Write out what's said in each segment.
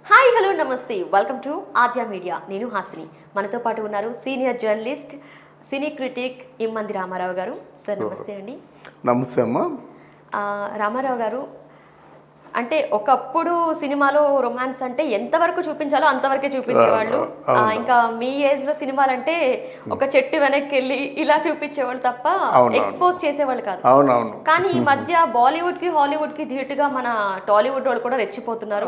Hi hello నమస్తే welcome to Aadya media. నేను హాసిని. మనతో పాటు ఉన్నారు సీనియర్ జర్నలిస్ట్ సినీ క్రిటిక్ ఇమ్మంది రామారావు గారు. సార్ నమస్తే అండి. నమస్తే అమ్మా. రామారావు గారు, అంటే ఒకప్పుడు సినిమాలో రొమాన్స్ అంటే ఎంతవరకు చూపించాలో అంతవరకే చూపించేవాళ్ళు. ఇంకా మీ ఏజ్ లో సినిమాలు అంటే ఒక చెట్టు వెనక్కి వెళ్ళి ఇలా చూపించేవాళ్ళు తప్ప ఎక్స్పోజ్ చేసేవాళ్ళు కాదు. కానీ ఈ మధ్య బాలీవుడ్ కి హాలీవుడ్ కి ధీటుగా మన టాలీవుడ్ వాళ్ళు కూడా రెచ్చిపోతున్నారు.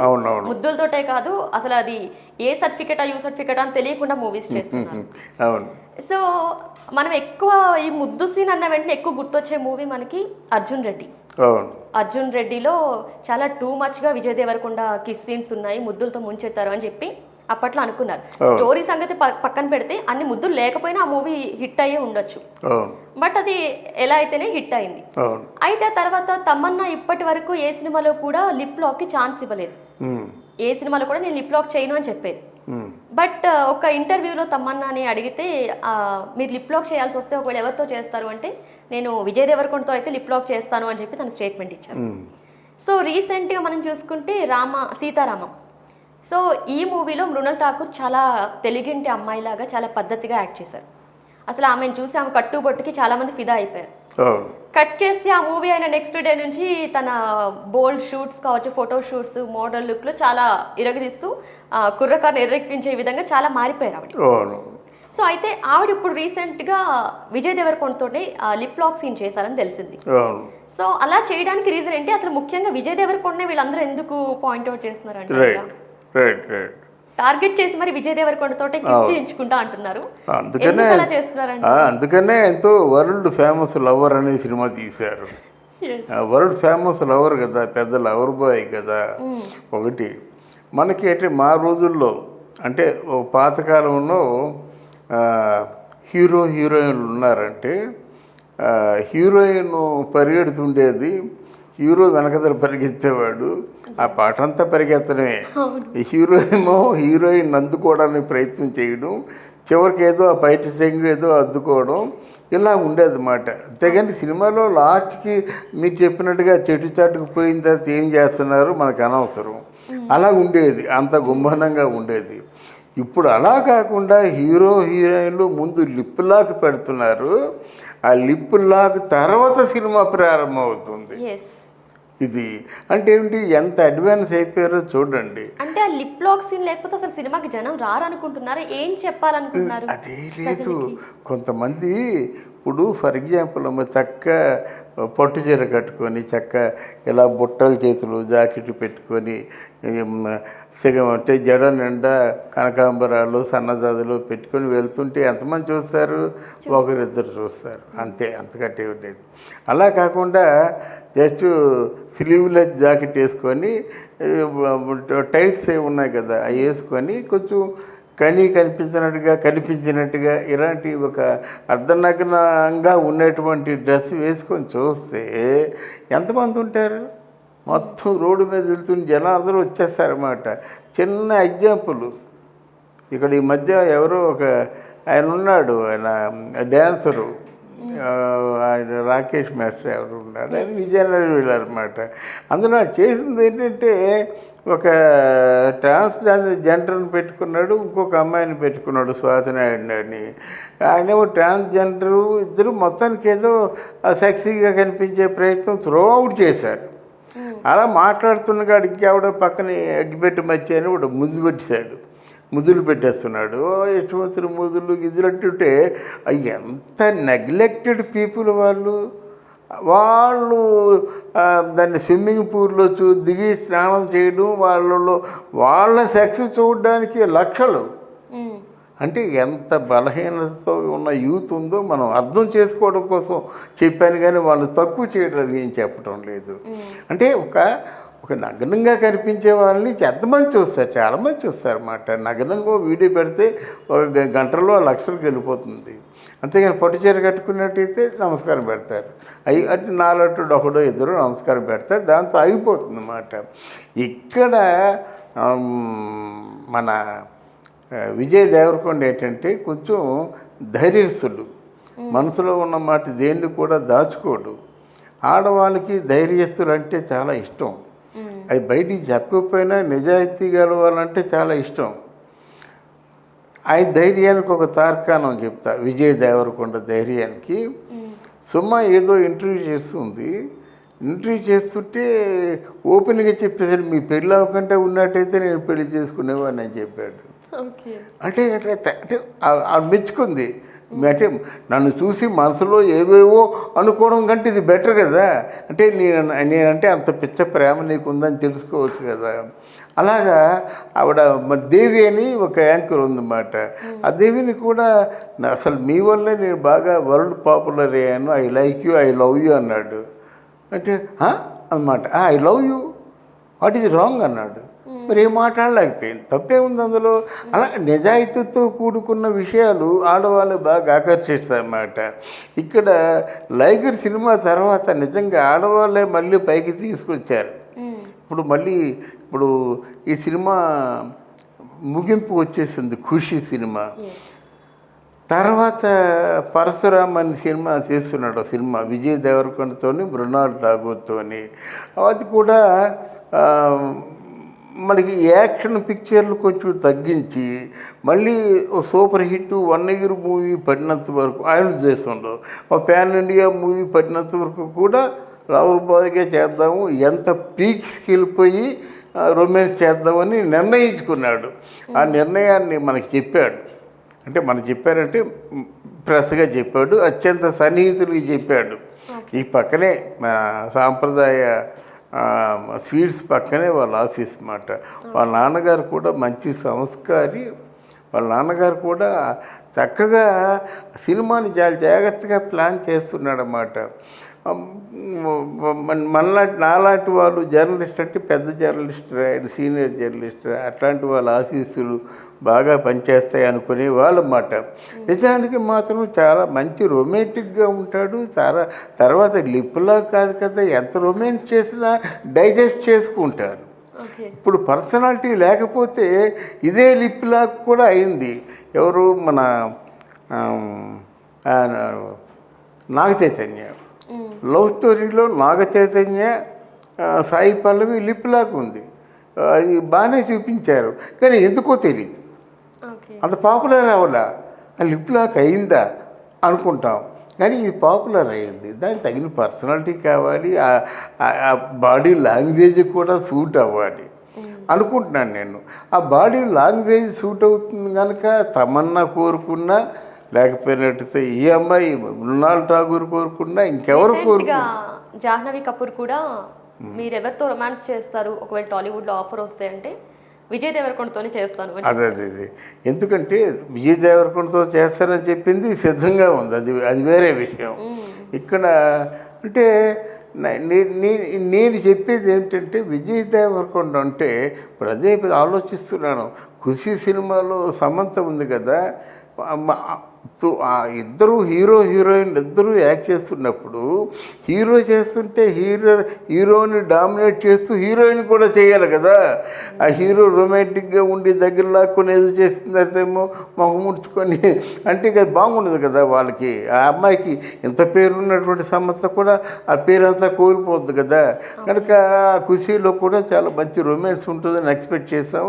ముద్దులతోటే కాదు, అసలు అది ఏ సర్టిఫికెట్ యూ సర్టిఫికెట్ అని తెలియకుండా మూవీస్ చేస్తున్నారు. సో మనం ఎక్కువ ఈ ముద్దు సీన్ అన్న వెంటనే ఎక్కువ గుర్తొచ్చే మూవీ మనకి అర్జున్ రెడ్డి. అర్జున్ రెడ్డిలో చాలా టూ మచ్ గా విజయ్ దేవరకొండ కిస్ సీన్స్ ఉన్నాయి, ముద్దులతో ముంచెత్తారు అని చెప్పి అప్పట్లో అనుకున్నారు. స్టోరీ సంగతి పక్కన పెడితే అన్ని ముద్దులు లేకపోయినా ఆ మూవీ హిట్ అయ్యే ఉండొచ్చు, బట్ అది ఎలా అయితేనే హిట్ అయింది. అయితే తర్వాత తమన్నా ఇప్పటి వరకు ఏ సినిమాలో కూడా లిప్ లాక్ కి ఛాన్స్ ఇవ్వలేదు. ఏ సినిమాలో కూడా నేను లిప్ లాక్ చేయను అని చెప్పేది. బట్ ఒక ఇంటర్వ్యూలో తమన్నాని అడిగితే మీరు లిప్ లాక్ చేయాల్సి వస్తే ఒకవేళ ఎవరితో చేస్తారు అంటే నేను విజయ్ దేవరకొండతో అయితే లిప్ లాక్ చేస్తాను అని చెప్పి తను స్టేట్మెంట్ ఇచ్చారు. సో రీసెంట్గా మనం చూసుకుంటే సీతారామం. సో ఈ మూవీలో మృణాల్ ఠాకూర్ చాలా తెలుగింటి అమ్మాయిలాగా చాలా పద్ధతిగా యాక్ట్ చేశారు. అసలు ఆమెను చూసి ఆమె కట్టుబొట్టుకి చాలా మంది ఫిదా అయిపోయారు. కట్ చేస్తే ఆ మూవీ అయిన నెక్స్ట్ డే నుంచి తన బోల్డ్ షూట్స్ కావచ్చు, ఫోటో షూట్స్, మోడల్ లుక్ లో చాలా ఇరగదీస్తూ కుర్రకారుని ఎర్రెక్కించే విధంగా చాలా మారిపోయారు ఆవిడ. సో అయితే ఆవిడ ఇప్పుడు రీసెంట్ గా విజయ్ దేవరకొండతోనే లిప్ లాక్ సీన్ చేశారని తెలిసింది. సో అలా చేయడానికి రీజన్ ఏంటి, అసలు ముఖ్యంగా విజయ్ దేవరకొండనే వీళ్ళందరూ ఎందుకు పాయింట్అవుట్ చేస్తున్నారు అంటే టార్గెట్ చేసి మరి విజయ్ దేవరకొండతో ఎంచుకుంటా అంటున్నారు. అందుకనే ఎంతో వరల్డ్ ఫేమస్ లవర్ అనే సినిమా తీశారు. వరల్డ్ ఫేమస్ లవర్ కదా, పెద్ద లవర్ బాయ్ కదా. ఒకటి మనకి అంటే మా రోజుల్లో అంటే ఒక పాతకాలంలో హీరోయిన్లు ఉన్నారంటే హీరోయిన్ పరిగెడుతుండేది, హీరో వెనకదల పరిగెత్తేవాడు, ఆ పాట అంతా పరిగెత్తడమే. హీరోయిన్ అందుకోవడానికి ప్రయత్నం చేయడం, చివరికి ఏదో ఆ బయట చెంగు ఏదో అద్దుకోవడం, ఇలా ఉండేది మాట. అంతేగాని సినిమాలో లాస్ట్కి మీరు చెప్పినట్టుగా చెట్టు చాటుకు పోయిన తర్వాత ఏం చేస్తున్నారు మనకు అనవసరం. అలా ఉండేది, అంత గుంభనంగా ఉండేది. ఇప్పుడు అలా కాకుండా హీరోయిన్లు ముందు లిప్ లాక్ పెడుతున్నారు, ఆ లిప్ లాక్ తర్వాత సినిమా ప్రారంభం అవుతుంది. ఇది అంటే ఏంటి, ఎంత అడ్వాన్స్ అయిపోయారో చూడండి. అంటే ఆ లిప్ లాక్ సీన్ లేకపోతే అసలు సినిమాకి జనం రారనుకుంటున్నారా, ఏం చెప్పాలనుకుంటున్నారు? అదే లేదు, కొంతమంది ఇప్పుడు ఫర్ ఎగ్జాంపుల్ చక్క పట్టు చీర కట్టుకొని చక్క ఇలా బుట్టల చేతులు జాకెట్ పెట్టుకొని సిగం అంటే జడ నిండా కనకాంబరాలు సన్నజాజులు పెట్టుకొని వెళ్తుంటే ఎంతమంది చూస్తారు? ఒకరిద్దరు చూస్తారు, అంతే, అంతకంటే ఉండేది. అలా కాకుండా జస్ట్ స్లీవ్లెస్ జాకెట్ వేసుకొని టైట్స్ ఏ ఉన్నాయి కదా అవి వేసుకొని కొంచెం కనిపించినట్టుగా ఇలాంటి ఒక అర్ధనగ్నంగా ఉన్నటువంటి డ్రెస్ వేసుకొని చూస్తే ఎంతమంది ఉంటారు? మొత్తం రోడ్డు మీద వెళ్తున్న జనం అందరూ వచ్చేస్తారన్నమాట. చిన్న ఎగ్జాంపుల్, ఇక్కడ ఈ మధ్య ఎవరో ఒక ఆయన ఉన్నాడు, ఆయన డ్యాన్సరు, ఆయన రాకేష్ మాస్టర్ ఎవరు ఉన్నాడు, ఆయన విజయనగరం వెళ్ళారన్నమాట. అందులో చేసింది ఏంటంటే ఒక ట్రాన్స్జెండర్ని పెట్టుకున్నాడు, ఇంకొక అమ్మాయిని పెట్టుకున్నాడు, స్వాతినాయుడు అని. ఆయనేమో ట్రాన్స్జెండరు, ఇద్దరు మొత్తానికి ఏదో సెక్సీగా కనిపించే ప్రయత్నం త్రూఅవుట్ చేశారు. అలా మాట్లాడుతున్న కాడికి ఆవిడ పక్కన అగ్గిపెట్టి మచ్చి అని ఒకటి ముద్దులు పెట్టేస్తున్నాడు. యశ్వంతులు ముద్దులు గిద్దులంటుంటే ఎంత నెగ్లెక్టెడ్ పీపుల్ వాళ్ళు దాన్ని స్విమ్మింగ్ పూల్లో దిగి స్నానం చేయడం, వాళ్ళ సెక్స్ చూడడానికి లక్షలు. అంటే ఎంత బలహీనతతో ఉన్న యూత్ ఉందో మనం అర్థం చేసుకోవడం కోసం చెప్పాను, కానీ వాళ్ళు తక్కువ చేయడం ఏం చెప్పడం లేదు. అంటే ఒక నగ్నంగా కనిపించే వాళ్ళని ఎంతమంది చూస్తారు? చాలామంది చూస్తారు అన్నమాట. నగ్నంగా వీడియో పెడితే ఒక గంటలో లక్షలకు వెళ్ళిపోతుంది. అంతేగాని పట్టు చీర కట్టుకున్నట్టయితే నమస్కారం పెడతారు, అటు నాలట్టు ఒకడో ఇద్దరు నమస్కారం పెడతారు, దాంతో అయిపోతుంది అన్నమాట. ఇక్కడ మన విజయ్ దేవరకొండ ఏంటంటే కొంచెం ధైర్యస్తుడు, మనసులో ఉన్న మాట దేన్ని కూడా దాచుకోడు. ఆడవాళ్ళకి ధైర్యస్తులు అంటే చాలా ఇష్టం. అది బయటికి చెప్పకపోయినా నిజాయితీ గలవాలంటే చాలా ఇష్టం. ఆయన ధైర్యానికి ఒక తార్కాణం చెప్తా. విజయ్ దేవరకొండ ధైర్యానికి. సుమ ఏదో ఇంటర్వ్యూ చేస్తుంది. ఇంటర్వ్యూ చేస్తుంటే ఓపెన్గా చెప్పేసాడు, మీ పెళ్ళి అవ్వకంటే ఉన్నట్టయితే నేను పెళ్లి చేసుకునేవాడిని అని చెప్పాడు. అంటే అంటే మెచ్చుకుంది. అంటే నన్ను చూసి మనసులో ఏవేవో అనుకోవడం కంటే ఇది బెటర్ కదా. అంటే నేనంటే అంత పిచ్చ ప్రేమ నీకు ఉందని తెలుసుకోవచ్చు కదా. అలాగా ఆవిడ దేవి అని ఒక యాంకర్ ఉందన్నమాట. ఆ దేవిని కూడా అసలు మీ వల్లే నేను బాగా వరల్డ్ పాపులర్ అయ్యాను, I like you, I love you అన్నాడు. అంటే అన్నమాట, I love you, what is wrong అన్నాడు. మరి ఏం మాట్లాడలేకపోయింది. తప్పే ఉంది అందులో. అలా నిజాయితీతో కూడుకున్న విషయాలు ఆడవాళ్ళు బాగా ఆకర్షిస్తారన్నమాట. ఇక్కడ లైగర్ సినిమా తర్వాత నిజంగా ఆడవాళ్ళే మళ్ళీ పైకి తీసుకొచ్చారు. ఇప్పుడు ఈ సినిమా ముగింపు వచ్చేసింది, ఖుషి సినిమా. తర్వాత పరశురామ్ అని సినిమా చేస్తున్నాడు. సినిమా విజయ్ దేవరకొండతో, మృణాల్ ఠాగూర్తో. అది కూడా మనకి యాక్షన్ పిక్చర్లు కొంచెం తగ్గించి మళ్ళీ సూపర్ హిట్ 1 ఇయర్ మూవీ పడినంత వరకు ఆయన దేశంలో ప్యాన్ ఇండియా మూవీ పడినంత వరకు కూడా రావుల బాయ్గా చేద్దాము, ఎంత పీక్స్కి వెళ్ళిపోయి రొమాన్స్ చేద్దామని నిర్ణయించుకున్నాడు. ఆ నిర్ణయాన్ని మనకి చెప్పాడు. అంటే మనకు చెప్పారంటే ప్రెస్గా చెప్పాడు, అత్యంత సన్నిహితులకి చెప్పాడు. ఈ పక్కనే మన సాంప్రదాయ స్వీట్స్ పక్కనే వాళ్ళ ఆఫీస్ అన్నమాట. వాళ్ళ నాన్నగారు కూడా మంచి సంస్కారి. వాళ్ళ నాన్నగారు కూడా చక్కగా సినిమాని చాలా జాగ్రత్తగా ప్లాన్ చేస్తున్నాడు అన్నమాట. నాలాంటి వాళ్ళు జర్నలిస్ట్ అంటే పెద్ద జర్నలిస్ట్, సీనియర్ జర్నలిస్ట్, అట్లాంటి వాళ్ళ ఆశీస్సులు బాగా పనిచేస్తాయి అనుకునే వాళ్ళమాట. నిజానికి మాత్రం చాలా మంచి రొమాంటిక్గా ఉంటాడు. తర్వాత లిప్లా కాదు కదా, ఎంత రొమాన్స్ చేసినా డైజెస్ట్ చేసుకుంటారు. ఇప్పుడు పర్సనాలిటీ లేకపోతే ఇదే లిప్లా కూడా అయింది. ఎవరు మన నాగ చైతన్య లవ్ స్టోరీలో నాగ చైతన్య సాయి పల్లవి లిప్లాక్ ఉంది. అది బాగానే చూపించారు, కానీ ఎందుకో తెలియదు, అంత పాపులర్ అవ్వడా. ఆ లిప్లాక్ అయిందా అనుకుంటాం, కానీ ఇది పాపులర్ అయ్యింది. దానికి తగిన పర్సనాలిటీ కావాలి, ఆ బాడీ లాంగ్వేజ్ కూడా సూట్ అవ్వాలి అనుకుంటున్నాను నేను. ఆ బాడీ లాంగ్వేజ్ సూట్ అవుతుంది కనుక తమన్నా కోరుకున్నా, లేకపోయినట్టయితే ఈ అమ్మాయి మృణాల్ ఠాగూర్ కోరుకున్నా, ఇంకెవరు కోరుకున్నా. జాహ్నవి కపూర్ కూడా మీరెవరితో రొమాన్స్ చేస్తారు ఒకవేళ టాలీవుడ్లో ఆఫర్ వస్తే అంటే విజయ్ దేవరకొండతోనే చేస్తాను. అదే ఎందుకంటే విజయ్ దేవరకొండతో చేస్తానని చెప్పింది సిద్ధంగా ఉంది, అది వేరే విషయం. ఇక్కడ అంటే నేను చెప్పేది ఏంటంటే విజయ్ దేవరకొండ అంటే ఇప్పుడు అదే ఆలోచిస్తున్నాను. ఖుషి సినిమాలో సమంత ఉంది కదా, ఇప్పుడు ఆ ఇద్దరు హీరోయిన్ ఇద్దరు యాక్ట్ చేస్తున్నప్పుడు హీరో చేస్తుంటే హీరోని డామినేట్ చేస్తూ హీరోయిన్ కూడా చేయాలి కదా. ఆ హీరో రొమాంటిక్గా ఉండి దగ్గర లాక్కొని ఏదో చేస్తుందేమో మొహం ముడుచుకొని అంటే ఇక బాగుండదు కదా వాళ్ళకి. ఆ అమ్మాయికి ఎంత పేరున్నటువంటి సంస్థ కూడా ఆ పేరంతా కోల్పోద్ది కదా. కనుక ఖుషీలో కూడా చాలా మంచి రొమాన్స్ ఉంటుందని ఎక్స్పెక్ట్ చేసాం.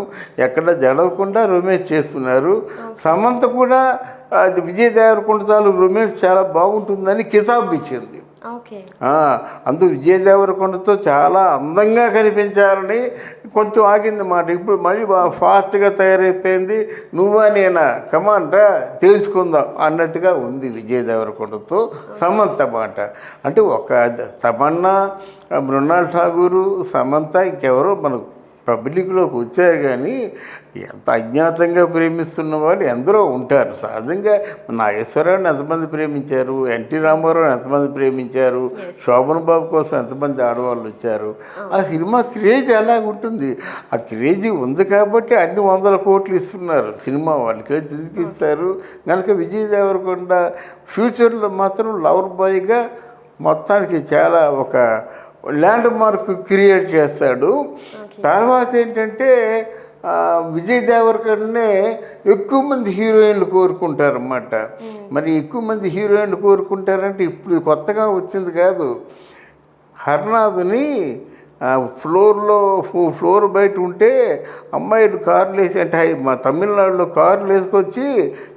ఎక్కడ జడవకుండా రొమాన్స్ చేస్తున్నారు. సమంత కూడా అది విజయ్ దేవరకొండ తాలూకు రొమాన్స్ చాలా బాగుంటుందని కితాబు ఇచ్చింది. అందుకు విజయ్ దేవరకొండతో చాలా అందంగా కనిపించాలని కొంచెం ఆగింది మాట. ఇప్పుడు మళ్ళీ ఫాస్ట్గా తయారైపోయింది. నువ్వా నేనా కమాన్ రా తెలుసుకుందాం అన్నట్టుగా ఉంది విజయ్ దేవరకొండతో సమంత మాట. అంటే ఒక తమన్నా, మృణాల్ ఠాగూరు, సమంత ఇంకెవరో మనకు పబ్లిక్లోకి వచ్చారు. కానీ ఎంత అజ్ఞాతంగా ప్రేమిస్తున్న వాళ్ళు ఎందరో ఉంటారు. సహజంగా నాగేశ్వరరావుని ఎంతమంది ప్రేమించారు, ఎన్టీ రామారావుని ఎంతమంది ప్రేమించారు, శోభన్ బాబు కోసం ఎంతమంది ఆడవాళ్ళు వచ్చారు. ఆ సినిమా క్రేజ్ ఎలా ఉంటుంది. ఆ క్రేజ్ ఉంది కాబట్టి అన్ని 100 కోట్లు ఇస్తున్నారు సినిమా వాళ్ళకి, తిరిగి ఇస్తారు. కనుక విజయ్ దేవరకొండ ఫ్యూచర్లో మాత్రం లవర్ బాయ్గా మొత్తానికి చాలా ఒక ల్యాండ్ మార్క్ క్రియేట్ చేస్తాడు. తర్వాత ఏంటంటే విజయ్ దేవరకొండనే ఎక్కువ మంది హీరోయిన్లు కోరుకుంటారన్నమాట. మరి ఎక్కువ మంది హీరోయిన్లు కోరుకుంటారంటే ఇప్పుడు కొత్తగా వచ్చింది కాదు. హర్నాథ్ని ఫ్లోర్ బయట ఉంటే అమ్మాయిలు కార్లు వేసి అంటే మా తమిళనాడులో కార్లు వేసుకొచ్చి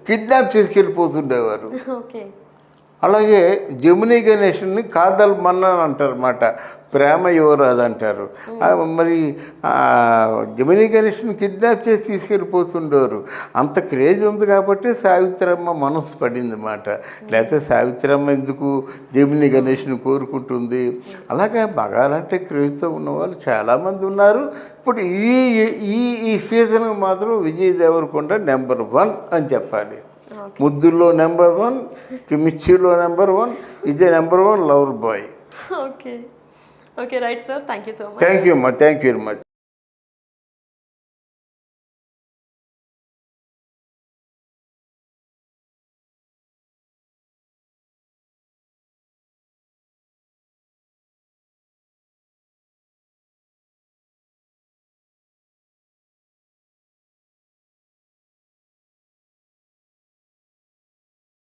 కిడ్నాప్ చేసుకెళ్ళిపోతుండేవారు. ఓకే. అలాగే జమినీ గణేష్ని కాదల్ మన్నన్ అంటారు అన్నమాట, ప్రేమ యువరాజు అంటారు. మరి జమినీ గణేష్ని కిడ్నాప్ చేసి తీసుకెళ్ళిపోతుండేవారు. అంత క్రేజ్ ఉంది కాబట్టి సావిత్రమ్మ మనసు పడింది అన్నమాట. లేకపోతే సావిత్రమ్మ ఎందుకు జమినీ గణేష్ని కోరుకుంటుంది? అలాగే మగాలంటే క్రేజ్తో ఉన్నవాళ్ళు చాలామంది ఉన్నారు. ఇప్పుడు ఈ సీజన్ మాత్రం విజయ్ దేవరకొండ నెంబర్ 1 అని చెప్పాలి. ముద్దుల్లో నెంబర్ 1, కిమిచ్చిలో నెంబర్ 1, ఇదే number 1 lover boy. Okay. Okay, right sir. Thank you so much. Thank you అమ్మా, థ్యాంక్ యూ వెరీ మచ్.